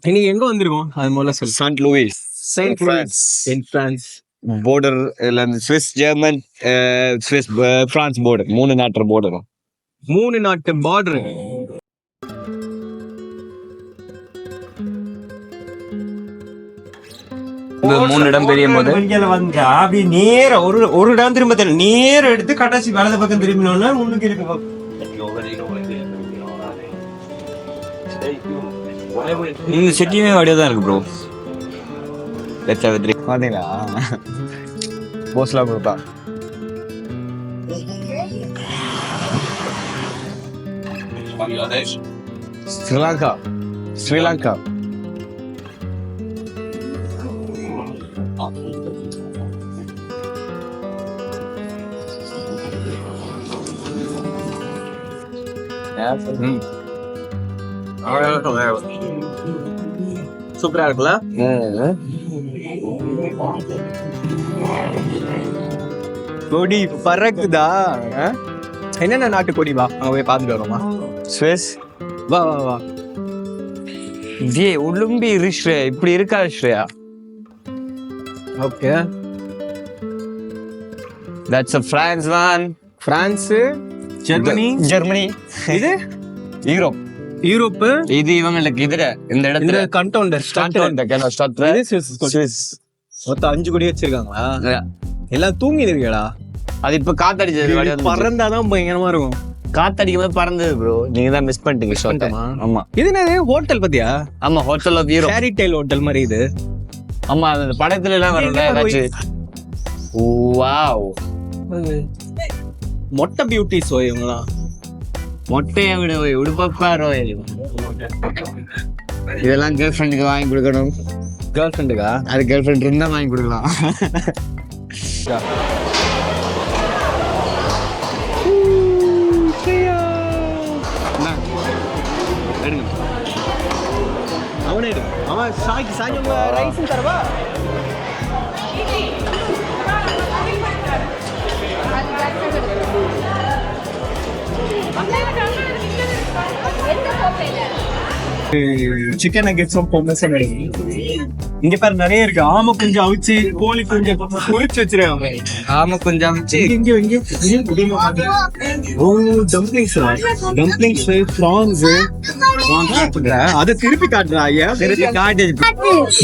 இன்னைக்கு எங்க வந்திருக்கோம் அது முதல்ல சொல்லு. Saint Louis. Saint Louis in France. Border Swiss, German, Swiss, France border. 3 நாட்டு border. 3 நாட்டு பார்டர். இந்த 3 இடம் பெரிய போது வந்தா அப்படி நேர ஒரு இடம் திரும்ப நேர எடுத்து கடைசி வலது பக்கம் திரும்பினோம்னா முன்னுக்கு இருக்கு. இந்த சிட்டியுமே அப்படியே தான் இருக்கு ப்ரோ. பாத்தீங்களா போஸ்லாம் கொடுப்பா. ஸ்ரீலங்கா ஸ்ரீலங்கா சூப்பரா இருக்குல்ல. கொடி பறக்குதா? என்னென்ன நாட்டு கொடி? வா அங்க போய் பார்த்துட்டு வரோமா. ஸ்விஸ் வா வா வா. ஜே உளும்பி ஸ்ரேயா இப்படி இருக்கா Shreya? Okay, that's a France one. France, Germany, இது யூரோப். யூரோப். இது இவங்களுக்கு இதுல இந்த இடத்துல கண்டோண்டர் ஸ்விஸ். மொத்தம் 5 கொடி வச்சிருக்காங்களா? எல்லாம் தூங்கி இருக்கேடா. அது இப்ப காத்தடிச்சது பறந்தாதான் பயங்கரமா இருக்கும். காத்தடிக்கும் போது பறந்தது ப்ரோ. நீங்க தான் மிஸ் பண்ணிட்டீங்க ஷாட். ஆமா, இது என்னது ஹோட்டல் பத்தியா? ஆமா, hotel of Europe. Fairy tale hotel மாதிரி இது. ஆமா, அந்த படத்துல எல்லாம் வரல ஏதாச்சும். வாவ், மொட்டை பியூட்டி ஷோ இவங்கலாம். மொட்டையை விட உடுப்பா ரோய். இதெல்லாம் கேர்ள் ஃப்ரெண்டுக்கு வாங்கி கொடுக்கணும். கேர்ள் ஃப்ரெண்டுக்கா? அது கேர்ள் ஃப்ரெண்ட் இருந்தா வாங்கி கொடுக்கலாம். அவனே அவன் சாய்க்கு ரைஸ் தரவா? சிக்கன் நகெட்ஸும் பொம்மஸ் இங்க பாரு நிறைய இருக்கு. ஆமை கொஞ்சம் அவிச்சு, கோழி கொஞ்சம் பொரிச்சு வச்சிருக்காங்க. ஆமா, கொஞ்சம் அமிச்சு. ஓ, டம்ப்ளிங்ஸ் ப்ரான்ஸ். அதை திருப்பி காட்டுறா. திருப்பி காட்டு.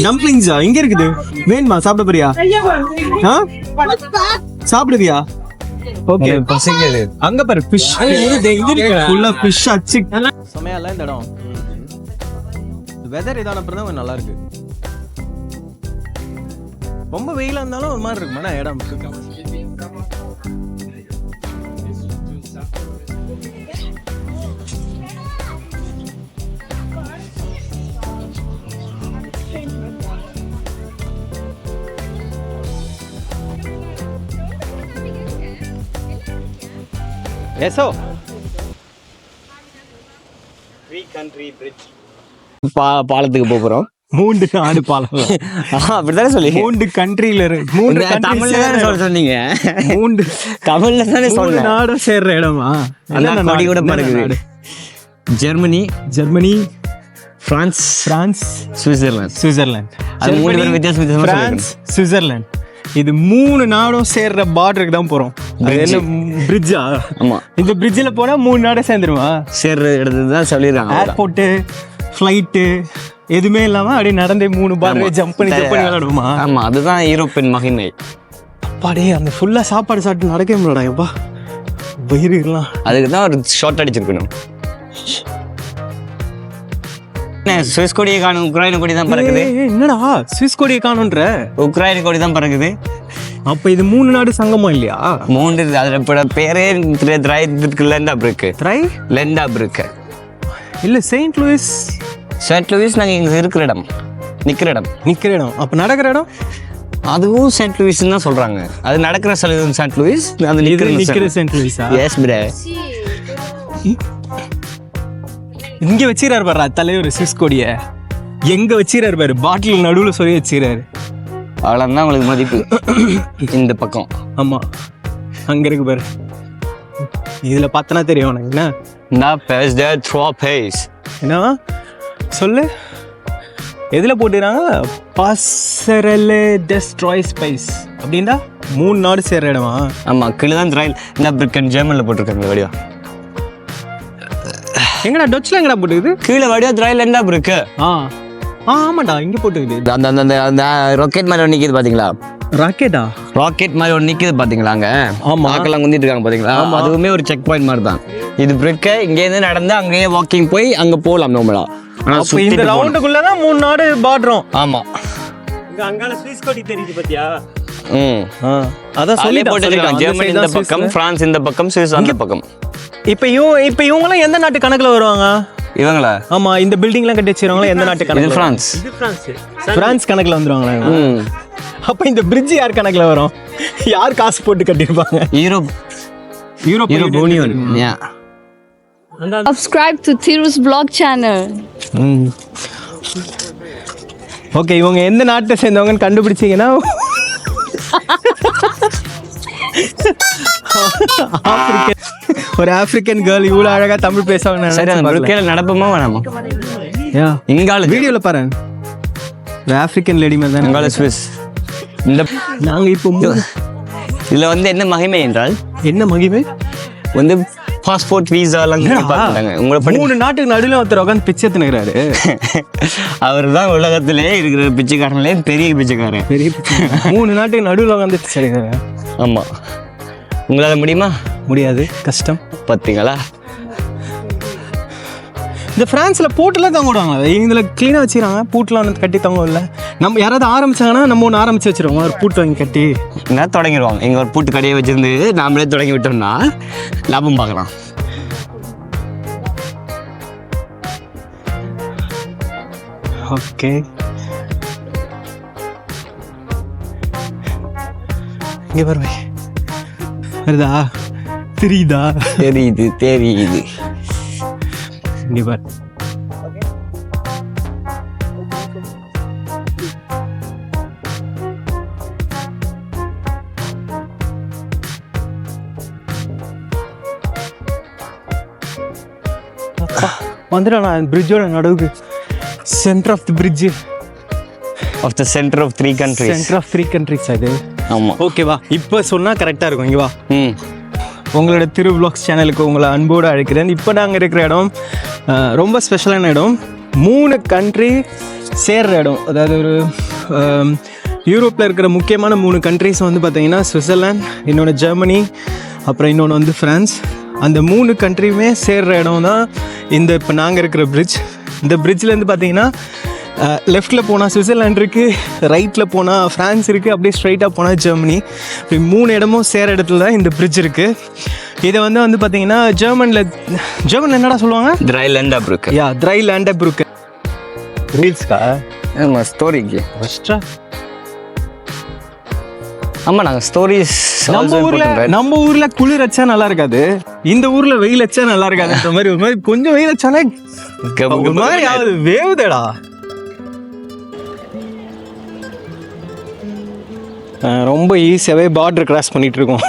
டம்ப்ளிங்ஸா இங்க இருக்குது? வேணுமா? சாப்பிட போறியா? சாப்பிடுவியா? ஓகே, பசங்க அங்க பாரு ஃபிஷ். ஃபுல்லா ஃபிஷ் அச்சு. சமையல்ல இந்த இடம் வெதர் இதான அப்புறம் தான் நல்லா இருக்கு. ரொம்ப வெயிலா இருந்தாலும் ஒரு மாதிரி இருக்குமாண்ணா இடம். எஸோ பாலத்துக்கு போறோம். 3 நாடு பாலம். அப்படித்தானே சொல்லி 3 கண்ட்ரில இருக்கு. 3 தமிழ்ல தானே சொன்னீங்க. 3 தமிழ்ல தானே சொன்னேன். நாடு சேர்ற இடமா? அதான் கொடி கூட பறக்குது. Germany, France, Switzerland. அது 3 பேரும் வித்தியாசமா பிரான்ஸ், சுவிட்சர்லாந்து. இது 3 நாடும் சேர்ற பார்டருக்கு தான் போறோம். அது என்ன பிரிட்ஜா? ஆமா, இந்த பிரிட்ஜ்ல போனா 3 நாடே சேர்ந்துருமா? சேர்ற இடத்துல தான் சொல்லிருக்காங்க. ஏர்போர்ட், ஃளைட் எதுவுமே இல்லாம அப்படியே நடந்தே 3 பார்டர் ஜம்ப் பண்ணி விளையாடுவோமா? ஆமா, அதுதான் யூரோப்பின் மகிமை. அப்பாடே, அந்த ஃபுல்லா சாப்பாடு சாப்பிட்டு நடக்க முடியலடா. எப்பா வயிறு இருக்கலாம். அதுக்கு தான் ஒரு ஷார்ட் அடிச்சிருக்கணும். சுவிஸ் கொடியை காணும், உக்ரைன் கொடி தான் பறக்குது. என்னடா சுவிஸ் கொடியை காணுன்ற? உக்ரைன் கொடி தான் பறக்குது. அப்ப இது 3 நாடு சங்கமம் இல்லையா? 3 அதுல பேரே லெண்டாப்ருக்கு. லெண்டாப்ருக்கு இல்ல செயின்ட் லூயிஸ். செயின்ட் லூயிஸ் நாங்க இங்க இருக்கிற இடம், நிக்கிற இடம். அப்ப நடக்கிற இடம் அதுவும் செயின்ட் லூயிஸ் தான் சொல்றாங்க. அது நடக்கிற செயின்ட் லூயிஸ், அது நிக்கிற செயின்ட் லூயிஸா? எஸ் பிரே. இங்க வச்சிராரு பாரு தலைவர் சுவிஸ் கொடிய. எங்க வச்சிராரு பாரு, பாட்டில் நடுவுல சொல்லி வச்சிராரு. அவ்வளவுதான் உங்களுக்கு மதிப்பு. இந்த பக்கம் ஆமா, அங்க இருக்கு பாரு. இதுல பார்த்தனா தெரியும் உனக்கு. என்ன நான் பேஸ் த த்ரோ பேஸ் என்ன சொல்லு? எதுல போட்டுறாங்க? பாசரலே டெஸ்ட்ராய் ஸ்பைஸ் அப்படின்னா 3 நாடு சேர்ற இடமா? ஆமா, கீழே தான் ட்ரைல் என்ன பிரிக்கன் ஜெர்மன்ல போட்டிருக்காங்க வடிவா. எங்கடா டொச்ல எங்கடா போட்டுக்குது? கீழே வடிவா ட்ரைல் என்ன பிரிக்கு? ஆமாடா இங்க போட்டுக்குது. அந்த அந்த அந்த அந்த ராக்கெட் மாதிரி ஒன்று நிற்கிது பார்த்தீங்களா? ராக்கெட்டா? ராக்கெட் மாதிரி ஒன்று நிற்கிது பார்த்தீங்களாங்க? ஆமா. ஆக்கெல்லாம் குந்திட்டு இருக்காங்க பார்த்தீங்களா? அதுவுமே ஒரு செக் பாயிண்ட் மாதிரி தான். இது பிரிக்க இங்கேருந்து நடந்து அங்கேயே வாக்கிங் போய் அங்கே போகலாம் நம்மளா. அப்ப இந்த ரவுண்டுக்குள்ளதான் 3 நாடு பாடுறோம். ஆமா, இங்க அங்கால ஸ்விஸ் கொடி தெரியுது பாத்தியா? அதான் சொல்லி போட்டுருக்காங்க. ஜெர்மனி இந்த பக்கம், பிரான்ஸ் இந்த பக்கம், சுவிஸ் அந்த பக்கம். இப்ப இவங்கலாம் எந்த நாட்டு கணக்குல வருவாங்க? இவங்களா? ஆமா, இந்த பில்டிங்லாம் கட்டி வச்சிருவாங்களா எந்த நாட்டு இது கணக்குல? பிரான்ஸ். இது பிரான்ஸ். பிரான்ஸ் கணக்குல வந்துருவாங்களா? அப்ப இந்த பிரிட்ஜ் யார் கணக்குல வரும்? யார் காசு போட்டு கட்டிருப்பாங்க? Europe union. Subscribe to Thiru's vlog channel. Okay, இவங்க எந்த நாட்டை சேர்ந்தவங்கன்னு கண்டுபிடிச்சீங்கன்னா ஒரு ஆப்பிரிக்கன் கேர்ள் இவ்வளவு அழகா தமிழ் பேசுவாங்க. சரி, அந்த பிரிக்கையில நடப்போமா வேணாமா? இங்கால வீடியோல பாரு, ஒரு ஆப்பிரிக்கன் லேடி மாதிரி தான். இங்கால சுவிஸ். இந்த நாங்க இப்போ இதுல வந்து என்ன மகிமை என்றால், என்ன மகிமை வந்து பாஸ்போர்ட் வீசா எல்லாம் பார்த்தாங்க. உங்களை 3 நாட்டுக்கு நடுவில் ஒருத்தர் உட்காந்து பிச்சை தின்னுறாரு. அவர் தான் உலகத்திலே இருக்கிற பிச்சைக்காரங்களே பெரிய பிச்சைக்காரன். பெரிய 3 நாட்டுக்கு நடுவில் உட்காந்து பிச்சை. ஆமா, உங்களால முடியுமா? முடியாது, கஷ்டம். பார்த்தீங்களா? இந்த பிரான்ஸ்ல பூட்டெல்லாம் தங்க விடுவாங்க. இதுல கிளீனா வச்சுக்கிறாங்க. பூட்டெல்லாம் கட்டி தங்க இல்லை. நம்ம யாராவது ஆரம்பிச்சாங்கன்னா நம்ம ஒன்று ஆரம்பிச்சு வச்சிருவோம். ஒரு பூட்டு வாங்கி கட்டி என்ன தொடங்கிடுவாங்க. இங்கே ஒரு பூட்டு கடையை வச்சிருந்து நாமளே தொடங்கி விட்டோம்னா லாபம் பார்க்கலாம். ஓகே, இங்கே பாரு, வருதா? தெரியுதா? தெரியுது. இங்கே பாரு. வந்துடா பிரிட்ஜோட நடுவுக்கு. Centre of the bridge of the centre of 3 countries. Centre of 3 countries அது. ஆமாம், ஓகேவா? இப்போ சொன்னால் கரெக்டாக இருக்கும். இங்கே வா. உங்களோட திரு vlogs சேனலுக்கு உங்களை அன்போடு அழைக்கிறேன். இப்போ நாங்கள் இருக்கிற இடம் ரொம்ப ஸ்பெஷலான இடம். 3 கண்ட்ரி சேர்ற இடம். அதாவது ஒரு யூரோப்பில் இருக்கிற முக்கியமான 3 கண்ட்ரிஸ் வந்து பார்த்திங்கன்னா சுவிட்சர்லாந்து, இன்னொன்று ஜெர்மனி, அப்புறம் இன்னொன்று வந்து ஃப்ரான்ஸ். அந்த 3 கண்ட்ரியுமே சேர்ற இடம் தான் இந்த இப்போ நாங்கள் இருக்கிற பிரிட்ஜ். இந்த பிரிட்ஜ்லேருந்து பார்த்தீங்கன்னா லெஃப்டில் போனால் சுவிட்சர்லாண்ட் இருக்குது, ரைட்டில் போனால் ஃப்ரான்ஸ் இருக்குது, அப்படியே ஸ்ட்ரைட்டாக போனால் ஜெர்மனி. இப்படி 3 இடமும் சேர இடத்துல தான் இந்த பிரிட்ஜ் இருக்குது. இதை வந்து பார்த்தீங்கன்னா ஜெர்மனில் என்னடா சொல்லுவாங்க? ட்ரைலேண்டப்ரூக். யா, ட்ரைலேண்டப்ரூக். ரீல்ஸ்க்கா? ஆமாம், ஸ்டோரிக்கு ஃபஸ்ட்டா. ஆமாம், நாங்கள் ஸ்டோரிஸ் நம்ம ஊர்ல குளிர் வச்சா நல்லா இருக்காது, இந்த ஊர்ல வெயில் வச்சா நல்லா இருக்காது. மாதிரி ஒரு மாதிரி கொஞ்சம் வெயில் வச்சாலே ஒரு மாதிரி ஆகுது, வேவுதேடா. ரொம்ப ஈஸியாகவே பார்டர் கிராஸ் பண்ணிட்டு இருக்கோம்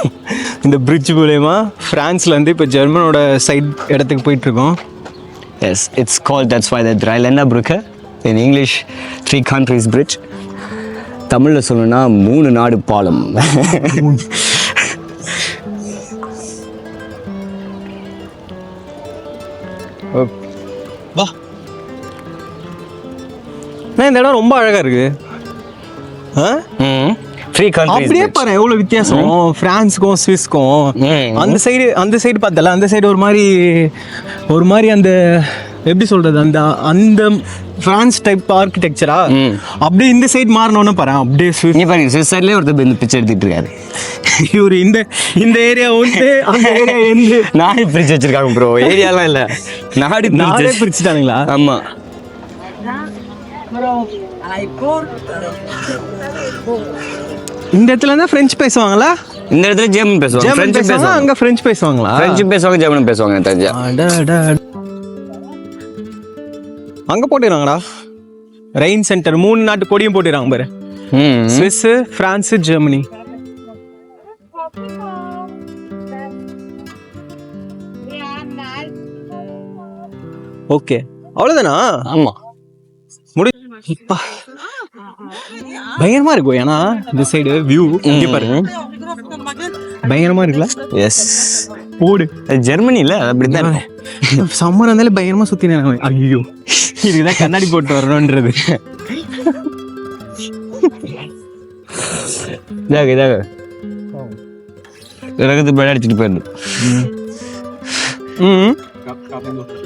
இந்த பிரிட்ஜ் மூலயமா. ஃப்ரான்ஸ்லேருந்து இப்போ ஜெர்மனோட சைட் இடத்துக்கு போயிட்டுருக்கோம். Yes, it's called, that's why the Dreiländerbrücke. In English 3 countries bridge. தமிழில் சொல்லணும்னா 3 நாடு பாலம். வா, இந்த இடம் ரொம்ப அழகா இருக்கு. 3 countries அப்படியே பாரு எவ்வளவு வித்தியாசம் பிரான்ஸ்க்கும் சுவிஸ்க்கும். அந்த சைடு பார்த்தல, அந்த சைடு ஒரு மாதிரி அந்த எப்படி சொல்றது, அந்த அந்த பிரான்ஸ் டைப் ஆர்கிடெக்சரா. அப்படியே இந்த சைடு மாறணும்னு பாரு, அப்படியே நீ பாருங்க, சுவிஸ் சைட்லேயே ஒருத்தர் இந்த பிச்சை எடுத்துட்டு இருக்காரு. இவரு இந்த ஏரியா வந்து அந்த ஏரியா எந்த நாடு பிரிச்சு வச்சிருக்காங்க ப்ரோ. ஏரியாலாம் இல்லை, நாடே பிரிச்சுட்டானுங்களா? ஆமா. இந்த இடத்துல தான் பிரெஞ்சு பேசுவாங்களா? இந்த இடத்துல ஜெர்மன் பேசுவாங்க, பிரெஞ்சு பேசுவாங்க. அங்க பிரெஞ்சு பேசுவாங்களா? பிரெஞ்சு பேசுவாங்க, ஜெர்மன் பேசுவாங்க. தெரிஞ்சா அங்க போட்டுறாங்கடா ரெயின் சென்டர். 3 நாட்டு கொடியும் போட்டுறாங்க பாரு. Swiss, France, Germany. ஓகே, அவ்வளவுதானா? ஆமா, அப்பா. பயங்கரமா இருக்கும். ஏன்னா இந்த சைடு வியூ பாருங்க, பயங்கரமா இருக்குல்ல. எஸ், போடு. ஜெர்மனி இல்ல, அப்படிதான். சம்மர் இருந்தாலும் பயங்கரமா சுத்தினேன். ஐயோ, இதுதான் கண்ணாடி போட்டு வரணும்ன்றது. இதாக ரகத்து பேட அடிச்சுட்டு போயிருந்து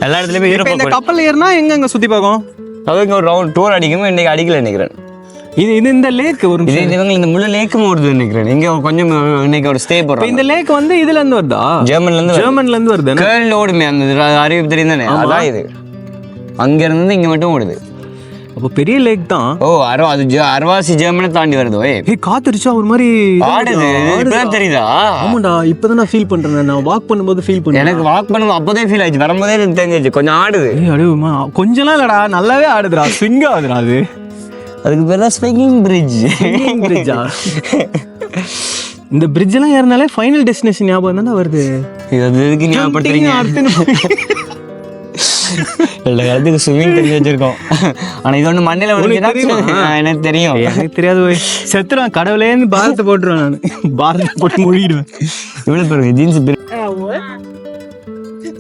எல்லா இடத்துலயுமே இப்ப இந்த கப்பல் ஏறினா எங்க சுத்தி பார்க்கும்? அவங்க ஒரு ரவுண்ட் டூர் அடிக்கும். இன்னைக்கு அடிக்கல நினைக்கிறேன். இது இந்த லேக் ஒரு இது இவங்க இந்த முழு லேக்கும் வருது நினைக்கிறேன். இங்க கொஞ்சம் இன்னைக்கு ஒரு ஸ்டே போறோம். இந்த லேக் வந்து இதுல இருந்து வருதா? ஜெர்மன்ல இருந்து வருது. கேர்ள் ஓடுமே, அந்த அறிவு தெரியும் தானே, அதான் இது. அங்க இருந்து இங்க மட்டும் ஓடுது. அப்போ பெரிய லேக் தான். ஓ, அது அரவாசி ஜெர்மனை தாண்டி வருது. காத்துருச்சா ஒரு மாதிரி ஆடுது, இப்பதான் தெரியுதா? ஆமாண்டா, இப்பதான் நான் ஃபீல் பண்றேன். நான் வாக் பண்ணும்போது ஃபீல் பண்ணேன். எனக்கு வாக் பண்ணும்போது அப்போதே ஃபீல் ஆயிடுச்சு. வரும்போதே எனக்கு தெரிஞ்சிச்சு கொஞ்சம் ஆடுது. கொஞ்சம்லாம் இல்லடா, நல்லாவே ஆடுதுடா, ஸ்விங் ஆகுதுடா. அதுக்கு பேர் தான் ஸ்விங்கிங் பிரிட்ஜா. இந்த பிரிட்ஜ் எல்லாம் ஏறினாலே ஃபைனல் டெஸ்டினேஷன் ஞாபகம் தானே வருது. இது எதுக்கு ஞாபகப்படுத்துறீங்க? எல்லா காலத்துக்கு ஸ்விம்மிங் தெரிஞ்சு வச்சிருக்கோம். ஆனா இது ஒண்ணு மண்ணில எனக்கு தெரியும். எனக்கு தெரியாது. செத்துருவேன், கடவுளேன்னு பாரத்தை போட்டுருவேன். நான் பாரத்தை போட்டு மூழ்கிடுவேன். இவ்வளவு பேருங்க ஜீன்ஸ்.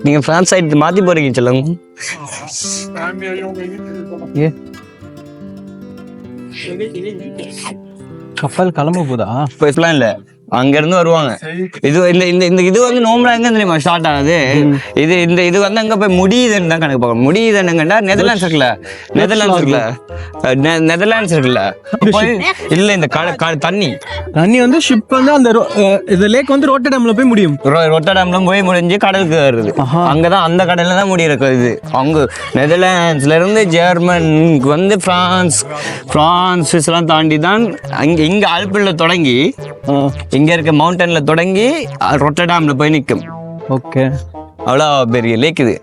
நீங்க பிரான்ஸ் சைடு மாத்தி போறீங்க சொல்லுங்க. கப்பல் கிளம்ப போதா? இப்பெல்லாம் இல்ல, அங்க இருந்து வருவாங்க. இது இந்த இது வந்து நோம்பலா எங்க தெரியுமா ஸ்டார்ட் ஆகுது? இது வந்து அங்க போய் முடியுதுன்னு தான் கணக்கு பார்க்கணும். முடியுதுன்னுங்கண்டா நெதர்லாண்ட்ஸ் இருக்குல்ல, நெதர்லாண்ட்ஸ் இருக்குல்ல, இல்ல இந்த தண்ணி வந்து ஷிப் வந்து அந்த இந்த லேக் வந்து ரோட்டர்டாம்ல போய் முடியும். ரோட்டர்டாம்ல போய் முடிஞ்சு கடலுக்கு வருது. அங்கதான் அந்த கடல்ல தான் முடியிருக்கு. இது அங்க நெதர்லாண்ட்ஸ்ல இருந்து ஜெர்மனுக்கு வந்து பிரான்ஸ் எல்லாம் தாண்டி தான் இங்க ஆல்பில் தொடங்கி இங்க இருக்க மவுண்டன்ல தொடங்கி ரொட்டர்டாம்ல போய் நிற்கும். ஓகே, அவ்வளோ பெரிய லேக் இது,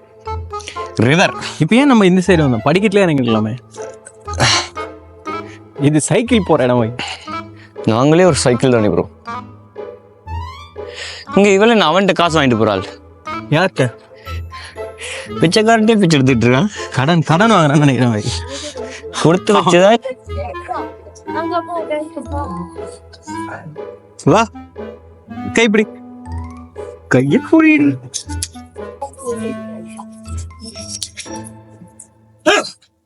ரிவர். இப்போ ஏன் நம்ம இந்த சைடு வந்தோம்? படிக்கட்டுல இறங்கிக்கலாமே. இது சைக்கிள் போற இடம். நாங்களே ஒரு சைக்கிள் தான் ப்ரோ. இங்க இவள அவன்கிட்ட காசு வாங்கிட்டு போறாள். யார்கிட்ட? பிச்சைக்காரன்ட்டே பிச்சை எடுத்துட்டு இருக்கான். கடன் வாங்குறான்னு நினைக்கிறேன். கொடுத்து வச்சதா. வா, கைப்பிடி, கைய புரியுது.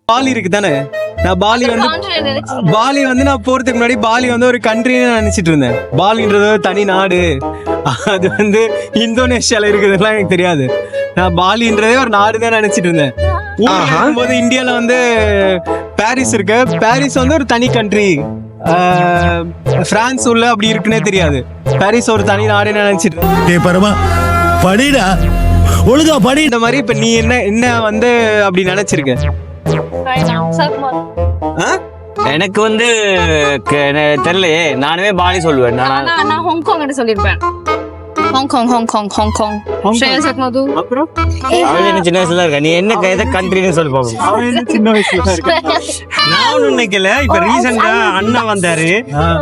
பாலி இருக்கு தானே? நான் பாலி வந்து நான் போறதுக்கு முன்னாடி பாலி வந்து ஒரு கண்ட்ரின்னு நினைச்சிட்டு இருந்தேன். பாலின்றது ஒரு தனி நாடு, அது வந்து இந்தோனேஷியால இருக்குதுலாம் எனக்கு தெரியாது. நான் பாலின்றதே ஒரு நாடு தான் நினைச்சிட்டு இருந்தேன். போது இந்தியால வந்து பாரிஸ் இருக்கு. பாரிஸ் வந்து ஒரு தனி கண்ட்ரி. பிரான்ஸ் உள்ள அப்படி இருக்குன்னே தெரியாது. பாரிஸ் ஒரு தனி நாடு நினைச்சிட்டு படிடா ஒழுங்கா படி. இந்த மாதிரி இப்ப நீ என்ன வந்து அப்படி நினைச்சிருக்க? எனக்கு வந்து தெரியலையே, நானுமே பாலி சொல்லுவேன். நான் ஹாங்காங் சொல்லிருப்பேன். ஹாங்காங். அப்புறம் அவன் என்ன சின்ன வயசுல இருக்கா? நீ என்ன எதை கண்ட்ரின்னு சொல்லி பாப்போம். அவன் சின்ன வயசுல இருக்க. நான் நினைக்கல. இப்ப ரீசெண்டா அண்ணா வந்தாரு,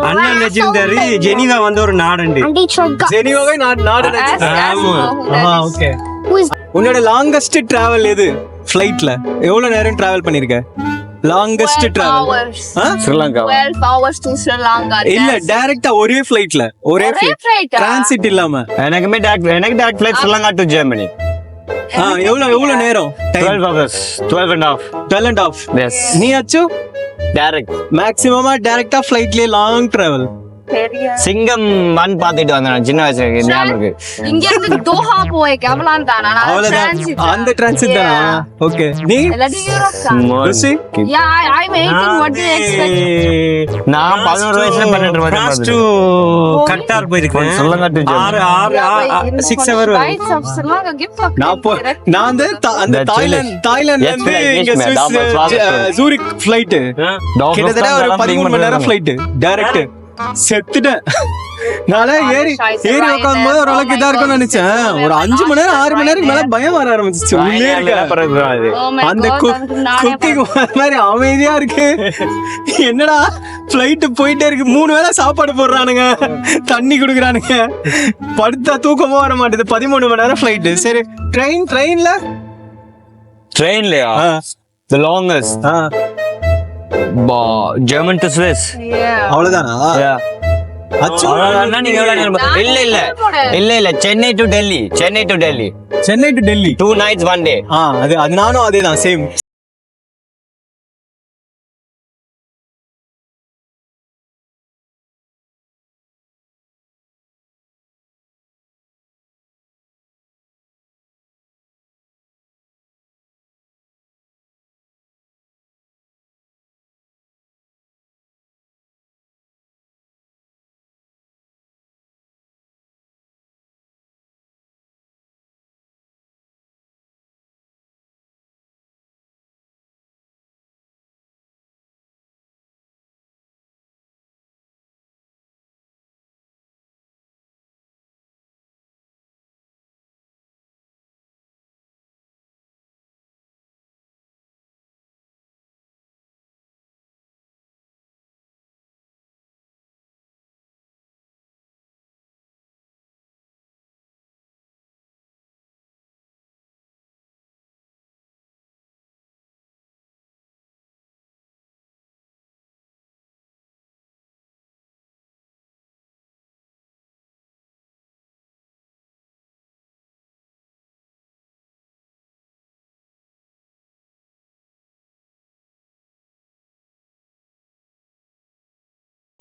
அண்ணா நினைச்சிருந்தாரு ஜெனீவா வந்து ஒரு நாடுண்டு. ஜெனீவாவே நாடு. ஆமா, ஓகே. உன்னோட லாங்கஸ்ட் டிராவல் எது? ஃப்ளைட்ல எவ்வளவு நேரம் டிராவல் பண்ணிருக்க? Longest travel Sri Lanka. 12 hours to Sri Lanka. இல்ல, டைரக்ட்டா ஒரே ஃப்ளைட்ல, ஒரே ஃப்ளைட், டிரான்சிட் இல்லாம. எனக்கு direct flight Sri Lanka to Germany. எவ்வளவு நேரம்? 12 hours, 12 and half. Yes. நீ அச்சு டைரக்ட் மேக்ஸிமமா டைரக்ட்டா ஃப்ளைட்லயே லாங் டிராவல். சிங்கம் 1 பாத்துட்டு வந்தேன் சின்ன வயசுல, ஞாபகம் இருக்கு. இங்க இருந்து தோஹா போய் கமலான் தானா? அந்த டிரான்சிட் தானா? ஓகே. நீ எல்லாரும் யூரோப் தான். ருசி? I'm 18. What do you expect? நான் 11 வயசுல 12 பிரான்ஸ் டு கட்டார் போயிருக்கேன். Sri Lanka to Germany 6 hour Flights of Sri Lanka gift of. நான் அந்த தாய்லாந்து இருந்து இங்க சுவிஸ் ஜூரிக் ஃளைட் கிட்டத்தட்ட ஒரு 13 மணி நேரம் ஃளைட் டைரக்ட். செத்துட்டேன். நானே ஏறி உட்காரும் போது ஒரு அளவுக்கு இதா இருக்கும்னு நினைச்சேன். ஒரு 5 மணி நேரம் 6 மணி நேரம் மேல பயம் வர ஆரம்பிச்சிச்சு. உள்ளே இருக்க அந்த குட்டி மாதிரி அமைதியா இருக்கு. என்னடா ஃபிளைட் போயிட்டே இருக்கு, 3 வேளை சாப்பாடு போடுறானுங்க, தண்ணி குடுக்குறானுங்க, படுத்தா தூக்கமும் வர மாட்டேது. 13 மணி நேரம் ஃபிளைட். சரி, ட்ரெயின்லயா? the longest German to Swiss. அவ்வளவுதானா? அச்சு. அவ்வளவுதானா? நீங்க எவ்வளவு நேரம் இல்ல Chennai to Delhi. Chennai to Delhi 2 nights 1 day. அது நானும் அதேதான் same.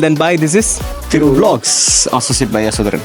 Then bye, this is Thiru Vlogs. Associate by Yasodharan.